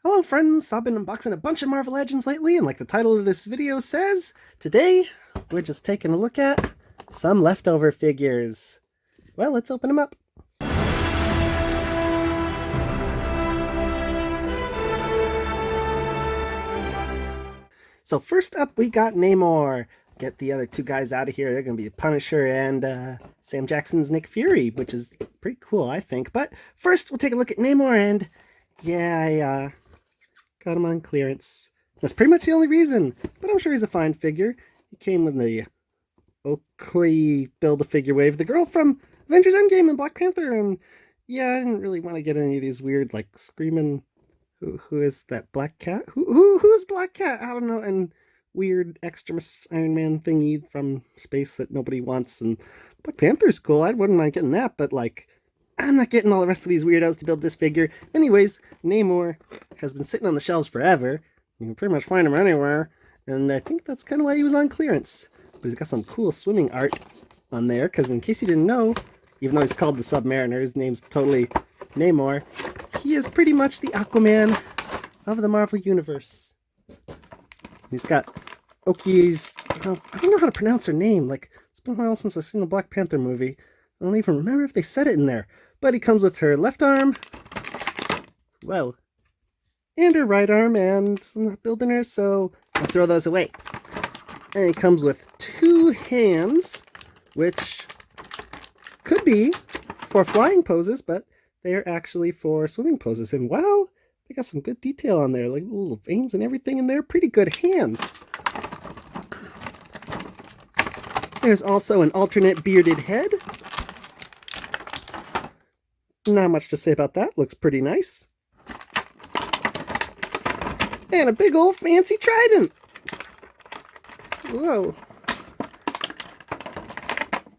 Hello friends, I've been unboxing a bunch of Marvel Legends lately, and like the title of this video says, today we're just taking a look at some leftover figures. Well, let's open them up. So first up we got Namor. Get the other two guys out of here. They're going to be Punisher and Sam Jackson's Nick Fury, which is pretty cool, I think. But first we'll take a look at Namor, and yeah, I got him on clearance. That's pretty much the only reason, but I'm sure he's a fine figure. He came with the Okoye Build-A-Figure wave, the girl from Avengers Endgame and Black Panther, and yeah, I didn't really want to get any of these weird, like, screaming, who is that, Black Cat? Who's Black Cat? I don't know, and weird extra Iron Man thingy from space that nobody wants, and Black Panther's cool, I wouldn't mind getting that, but, like, I'm not getting all the rest of these weirdos to build this figure. Anyways, Namor has been sitting on the shelves forever. You can pretty much find him anywhere. And I think that's kind of why he was on clearance. But he's got some cool swimming art on there. Because in case you didn't know, even though he's called the Submariner, his name's totally Namor. He is pretty much the Aquaman of the Marvel Universe. He's got Oki's... I don't know how to pronounce her name. Like, it's been a while since I've seen the Black Panther movie. I don't even remember if they said it in there. But he comes with her left arm, well, and her right arm, and I'm not building her, so I'll throw those away. And he comes with two hands, which could be for flying poses, but they are actually for swimming poses. And wow, they got some good detail on there, like little veins and everything in there. Pretty good hands. There's also an alternate bearded head. Not much to say about that. Looks pretty nice. And a big old fancy trident. Whoa.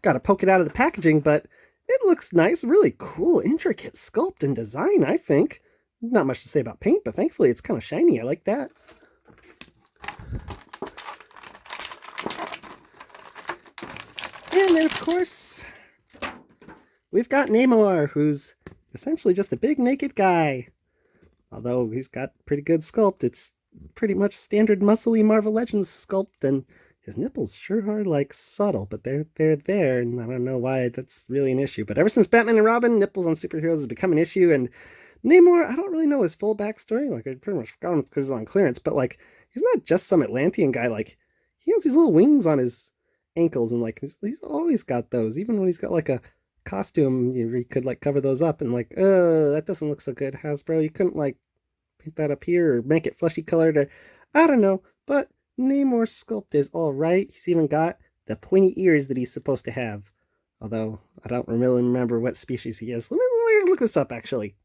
Gotta poke it out of the packaging, but it looks nice. Really cool, intricate sculpt and design, I think. Not much to say about paint, but thankfully it's kind of shiny. I like that. And then, of course, we've got Namor, who's essentially just a big naked guy. Although he's got pretty good sculpt. It's pretty much standard muscly Marvel Legends sculpt, and his nipples sure are, like, subtle, but they're there, and I don't know why that's really an issue. But ever since Batman and Robin, nipples on superheroes has become an issue, and Namor, I don't really know his full backstory. Like, I pretty much forgot him because he's on clearance, but, like, he's not just some Atlantean guy. Like, he has these little wings on his ankles, and, like, he's always got those, even when he's got, like, a costume, you could, like, cover those up, and, like, that doesn't look so good, Hasbro. You couldn't, like, paint that up here or make it fleshy colored, or I don't know. But Namor's sculpt is all right. He's even got the pointy ears that he's supposed to have, although I don't really remember what species he is. Let me look this up, actually.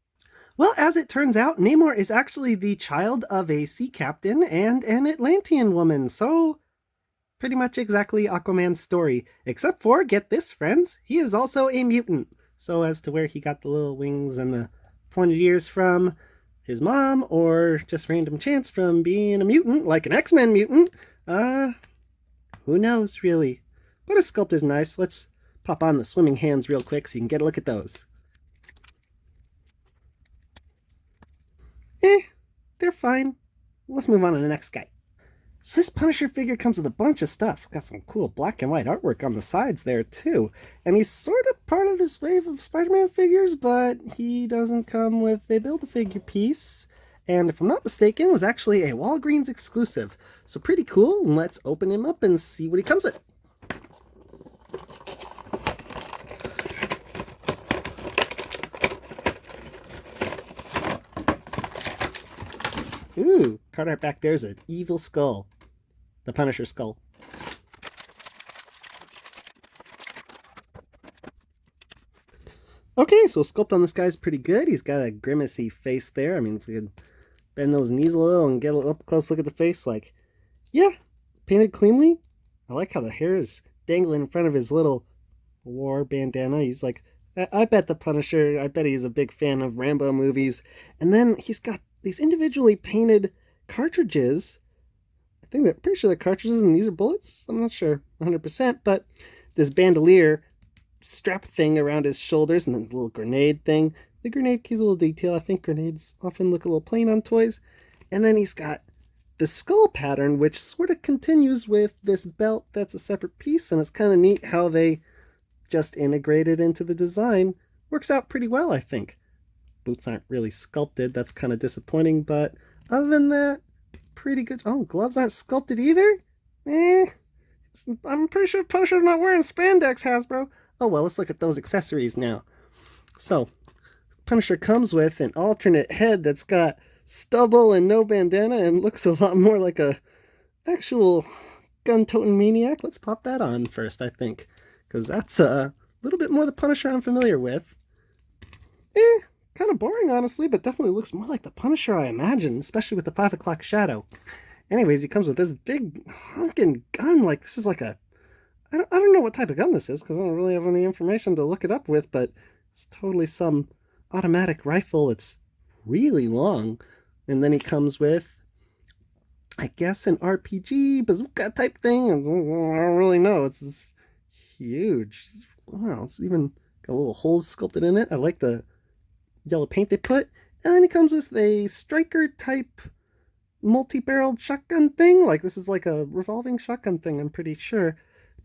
Well, as it turns out, Namor is actually the child of a sea captain and an Atlantean woman, so pretty much exactly Aquaman's story, except for, get this, friends, he is also a mutant. So as to where he got the little wings and the pointed ears from, his mom, or just random chance from being a mutant, like an X-Men mutant, who knows, really. But his sculpt is nice. Let's pop on the swimming hands real quick so you can get a look at those. They're fine. Let's move on to the next guy. So this Punisher figure comes with a bunch of stuff. Got some cool black and white artwork on the sides there too. And he's sort of part of this wave of Spider-Man figures, but he doesn't come with a Build-A-Figure piece. And if I'm not mistaken, was actually a Walgreens exclusive. So pretty cool, and let's open him up and see what he comes with. Ooh, card art back there's an evil skull. The Punisher skull. Okay, so sculpt on this guy's pretty good. He's got a grimacy face there. I mean, if we could bend those knees a little and get a up close look at the face, like, yeah, painted cleanly. I like how the hair is dangling in front of his little war bandana. He's like, I bet the Punisher, I bet he's a big fan of Rambo movies. And then he's got these individually painted cartridges. I think they're pretty sure they're cartridges and these are bullets. I'm not sure 100%, but this bandolier strap thing around his shoulders and then the little grenade thing. The grenade key's a little detail. I think grenades often look a little plain on toys. And then he's got the skull pattern, which sort of continues with this belt that's a separate piece, and it's kind of neat how they just integrated into the design. Works out pretty well, I think. Boots aren't really sculpted. That's kind of disappointing, but other than that, pretty good. Oh, gloves aren't sculpted either? I'm pretty sure Punisher's not wearing spandex, Hasbro. Oh well, let's look at those accessories now. So, Punisher comes with an alternate head that's got stubble and no bandana and looks a lot more like a actual gun-toting maniac. Let's pop that on first, I think, because that's a little bit more the Punisher I'm familiar with. Kind of boring, honestly, but definitely looks more like the Punisher I imagine, especially with the 5 o'clock shadow. Anyways, he comes with this big honking gun. Like, this is like a... I don't know what type of gun this is, because I don't really have any information to look it up with, but it's totally some automatic rifle. It's really long. And then he comes with, I guess, an RPG bazooka type thing. I don't really know. It's this huge. Wow, it's even got little holes sculpted in it. I like the yellow paint they put. And then he comes with a striker type multi-barreled shotgun thing. Like, this is like a revolving shotgun thing, I'm pretty sure.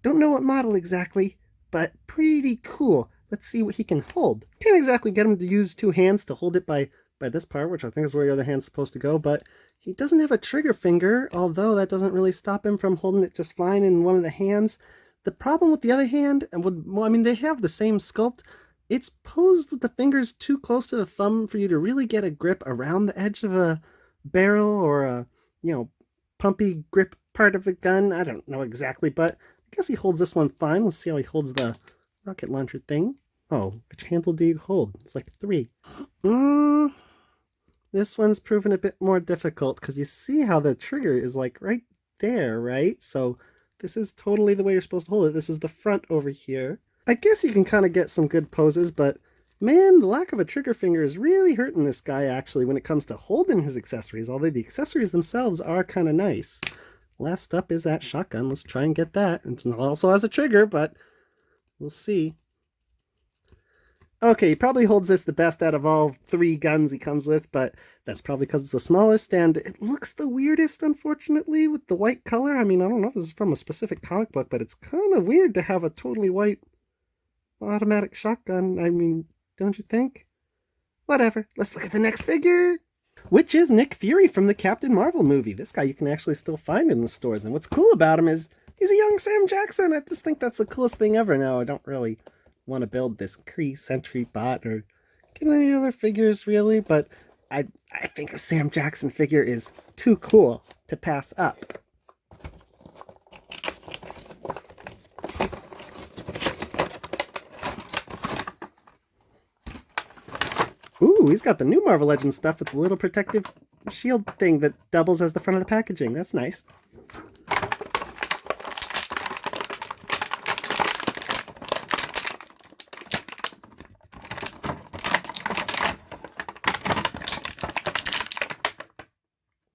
Don't know what model exactly, but pretty cool. Let's see what he can hold. Can't exactly get him to use 2 hands to hold it by this part, which I think is where your other hand's supposed to go, but he doesn't have a trigger finger, although that doesn't really stop him from holding it just fine in one of the hands. The problem with the other hand, and well, I mean, they have the same sculpt. It's posed with the fingers too close to the thumb for you to really get a grip around the edge of a barrel or a, pumpy grip part of a gun. I don't know exactly, but I guess he holds this one fine. Let's see how he holds the rocket launcher thing. Oh, which handle do you hold? It's like 3. This one's proven a bit more difficult because you see how the trigger is like right there, right? So this is totally the way you're supposed to hold it. This is the front over here. I guess you can kind of get some good poses, but man, the lack of a trigger finger is really hurting this guy actually when it comes to holding his accessories, although the accessories themselves are kind of nice. Last up is that shotgun. Let's try and get that. It also has a trigger, but we'll see. Okay, he probably holds this the best out of all 3 guns he comes with, but that's probably because it's the smallest, and it looks the weirdest, unfortunately, with the white color. I mean, I don't know if this is from a specific comic book, but it's kind of weird to have a totally white automatic shotgun. I mean, don't you think? Whatever. Let's look at the next figure, which is Nick Fury from the Captain Marvel movie. This guy you can actually still find in the stores, and what's cool about him is he's a young Sam Jackson. I just think that's the coolest thing ever. Now, I don't really want to build this Kree Sentry bot or get any other figures really, but I think a Sam Jackson figure is too cool to pass up. Ooh, he's got the new Marvel Legends stuff with the little protective shield thing that doubles as the front of the packaging. That's nice.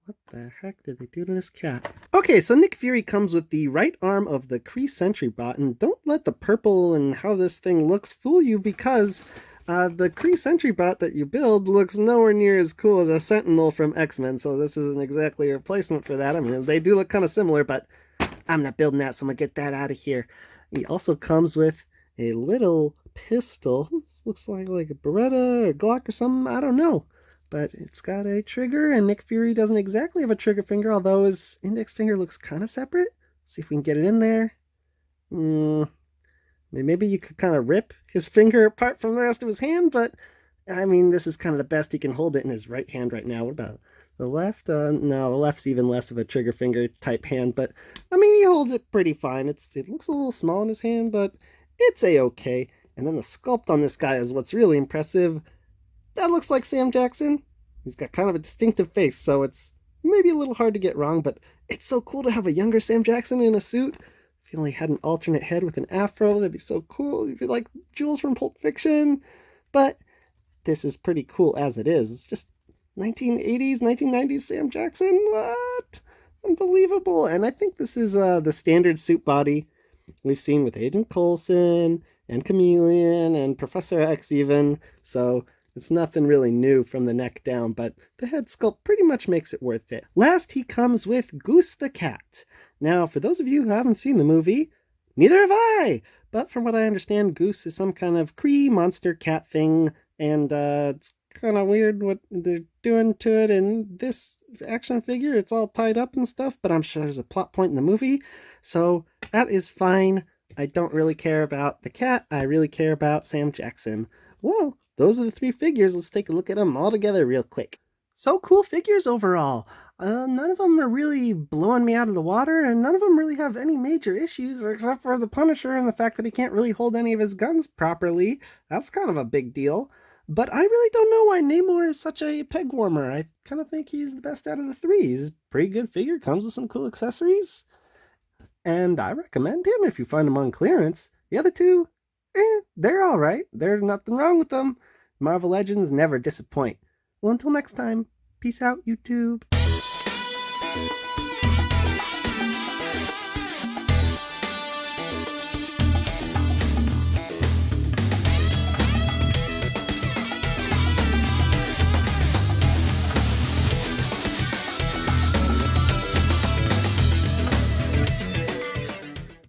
What the heck did they do to this cat? Okay, so Nick Fury comes with the right arm of the Kree Sentry bot, and don't let the purple and how this thing looks fool you, because the Kree Sentry bot that you build looks nowhere near as cool as a Sentinel from X-Men, so this isn't exactly a replacement for that. I mean, they do look kind of similar, but I'm not building that, so I'm going to get that out of here. He also comes with a little pistol. This looks like a Beretta or Glock or something. I don't know. But it's got a trigger, and Nick Fury doesn't exactly have a trigger finger, although his index finger looks kind of separate. See if we can get it in there. Maybe you could kind of rip his finger apart from the rest of his hand, but I mean, this is kind of the best he can hold it in his right hand right now. What about the left? No, the left's even less of a trigger finger type hand, but I mean, he holds it pretty fine. It looks a little small in his hand, but it's a-okay. And then the sculpt on this guy is what's really impressive. That looks like Sam Jackson. He's got kind of a distinctive face, so it's maybe a little hard to get wrong, but it's so cool to have a younger Sam Jackson in a suit. If he only had an alternate head with an afro, that'd be so cool. You'd be like Jules from Pulp Fiction. But this is pretty cool as it is. It's just 1980s, 1990s Sam Jackson. What? Unbelievable. And I think this is the standard suit body we've seen with Agent Coulson and Chameleon and Professor X even. So It's nothing really new from the neck down, but the head sculpt pretty much makes it worth it. Last, he comes with Goose the cat. Now, for those of you who haven't seen the movie, neither have I! But from what I understand, Goose is some kind of Kree monster cat thing, and it's kind of weird what they're doing to it in this action figure. It's all tied up and stuff, but I'm sure there's a plot point in the movie, so that is fine. I don't really care about the cat. I really care about Sam Jackson. Well, those are the three figures. Let's take a look at them all together real quick. So cool figures overall. None of them are really blowing me out of the water, and none of them really have any major issues except for the Punisher and the fact that he can't really hold any of his guns properly. That's kind of a big deal. But I really don't know why Namor is such a peg warmer. I kind of think he's the best out of the three. He's a pretty good figure, comes with some cool accessories, and I recommend him if you find him on clearance. The other two, they're alright. There's nothing wrong with them. Marvel Legends never disappoint. Well, until next time, peace out, YouTube.